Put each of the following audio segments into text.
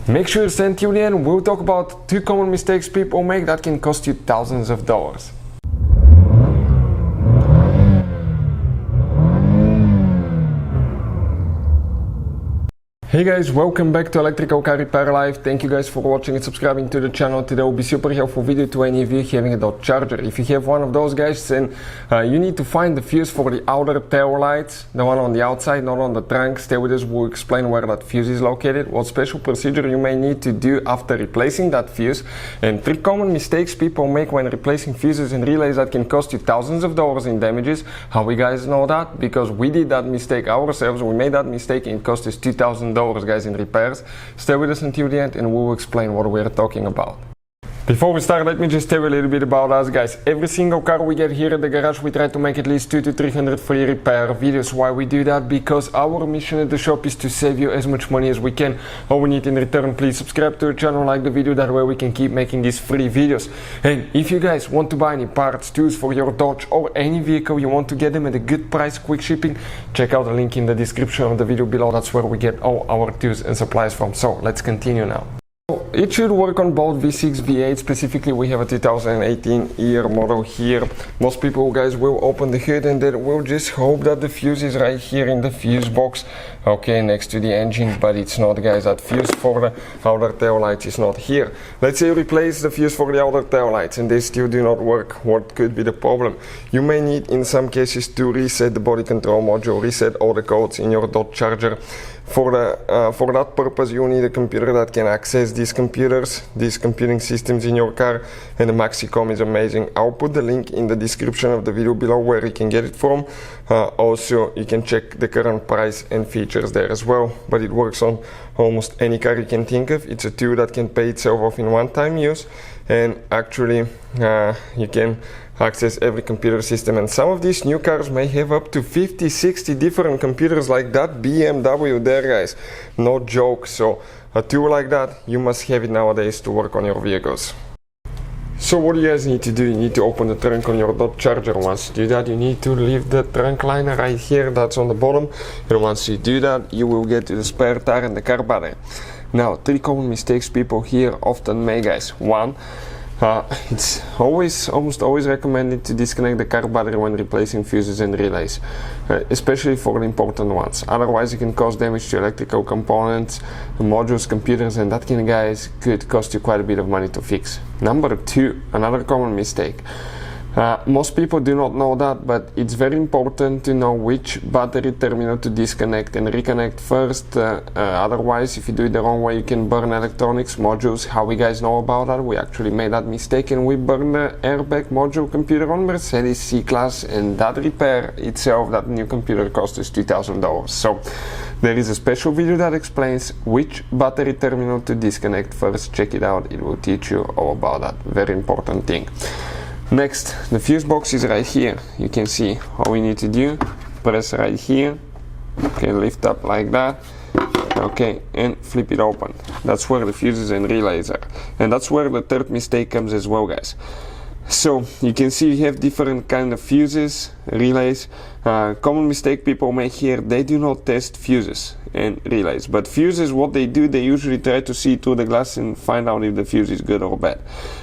Make sure you stay until the end. We'll talk about 2 common mistakes people make that can cost you thousands of dollars. Hey guys, welcome back to Electrical Car Repair Live. Thank you guys for watching and subscribing to the channel. Today will be super helpful video to any of you having a Dodge Charger. If you have one of those guys, then you need to find the fuse for the outer tail lights, the one on the outside, not on the trunk. Stay with us, we'll explain where that fuse is located, what special procedure you may need to do after replacing that fuse, and 3 common mistakes people make when replacing fuses and relays that can cost you thousands of dollars in damages. How we guys know that? Because we did that mistake ourselves. We made that mistake and it cost us $2,000 guys in repairs. Stay with us until the end and we'll explain what we're talking about. Before we start, let me just tell you a little bit about us guys. Every single car we get here at the garage, we try to make at least 200 to 300 free repair videos. Why we do that? Because our mission at the shop is to save you as much money as we can. All we need in return, please subscribe to the channel, like the video, that way we can keep making these free videos. And if you guys want to buy any parts, tools for your Dodge or any vehicle, you want to get them at a good price, quick shipping, check out the link in the description of the video below. That's where we get all our tools and supplies from. So let's continue now. It should work on both V6, V8. Specifically, we have a 2018 year model here. Most people guys will open the hood and then will just hope that the fuse is right here in the fuse box, okay, next to the engine, but it's not guys. That fuse for the outer tail lights is not here. Let's say you replace the fuse for the outer tail lights and they still do not work. What could be the problem? You may need in some cases to reset the body control module, reset all the codes in your Dodge Charger. For that purpose, you need a computer that can access these computers, these computing systems in your car, and the Maxicom is amazing. I'll put the link in the description of the video below where you can get it from. Also, you can check the current price and features there as well, but it works on almost any car you can think of. It's a tool that can pay itself off in one-time use, and actually you can access every computer system, and some of these new cars may have up to 50-60 different computers like that BMW there guys, no joke. So a tool like that, you must have it nowadays to work on your vehicles. So what do you guys need to do? You need to open the trunk on your Dodge Charger. Once you do that, you need to leave the trunk liner right here, that's on the bottom, and once you do that, you will get to the spare tire and the car battery. Now, 3 common mistakes people here often make guys. 1, it's almost always recommended to disconnect the car battery when replacing fuses and relays, especially for the important ones. Otherwise, it can cause damage to electrical components, modules, computers, and that can, guys, could cost you quite a bit of money to fix. Number 2, another common mistake. Most people do not know that, but it's very important to know which battery terminal to disconnect and reconnect first. Otherwise, if you do it the wrong way, you can burn electronics, modules. How we guys know about that? We actually made that mistake and we burned the airbag module computer on Mercedes C-Class, and that repair itself, that new computer, cost us $2,000. So there is a special video that explains which battery terminal to disconnect first. Check it out, it will teach you all about that. Very important thing. Next, the fuse box is right here. You can see all we need to do, press right here, okay, lift up like that, okay, and flip it open. That's where the fuses and relays are, and that's where the 3rd mistake comes as well guys. So you can see you have different kind of fuses, relays. Common mistake people make here, they do not test fuses and relays, but fuses, what they do, they usually try to see through the glass and find out if the fuse is good or bad.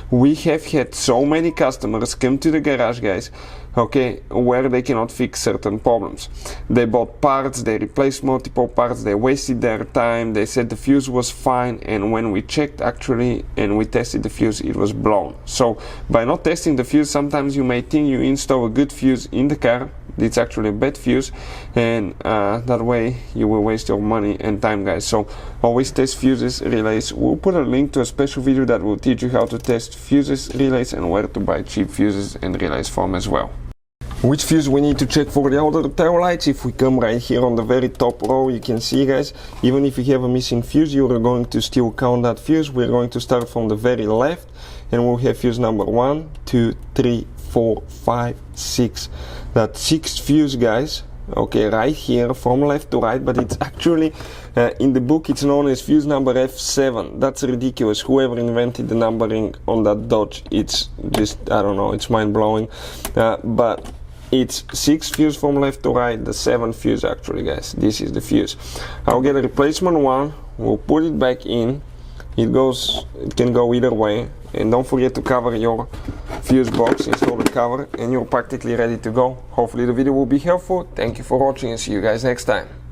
We have had so many customers come to the garage guys, okay, where they cannot fix certain problems. They bought parts, they replaced multiple parts, they wasted their time, they said the fuse was fine, and when we checked actually and we tested the fuse, it was blown. So by not testing the fuse, sometimes you may think you install a good fuse in the car, it's actually a bad fuse, and that way you will waste your money and time guys. So always test fuses, relays. We'll put a link to a special video that will teach you how to test fuses, relays, and where to buy cheap fuses and relays from as well. Which fuse we need to check for the outer tail lights? If we come right here on the very top row, you can see guys, even if you have a missing fuse, you are going to still count that fuse. We're going to start from the very left, and we'll have fuse number 1, 2, 3, 4, 5, 6. That 6th fuse guys, okay, right here from left to right, but it's actually in the book it's known as fuse number F7. That's ridiculous. Whoever invented the numbering on that Dodge, it's just, I don't know, it's mind-blowing, but it's 6 fuse from left to right, the 7th fuse actually guys. This is the fuse. I'll get a replacement one, we'll put it back in, It can go either way. And don't forget to cover your fuse box, install the cover, and you're practically ready to go. Hopefully the video will be helpful. Thank you for watching and see you guys next time.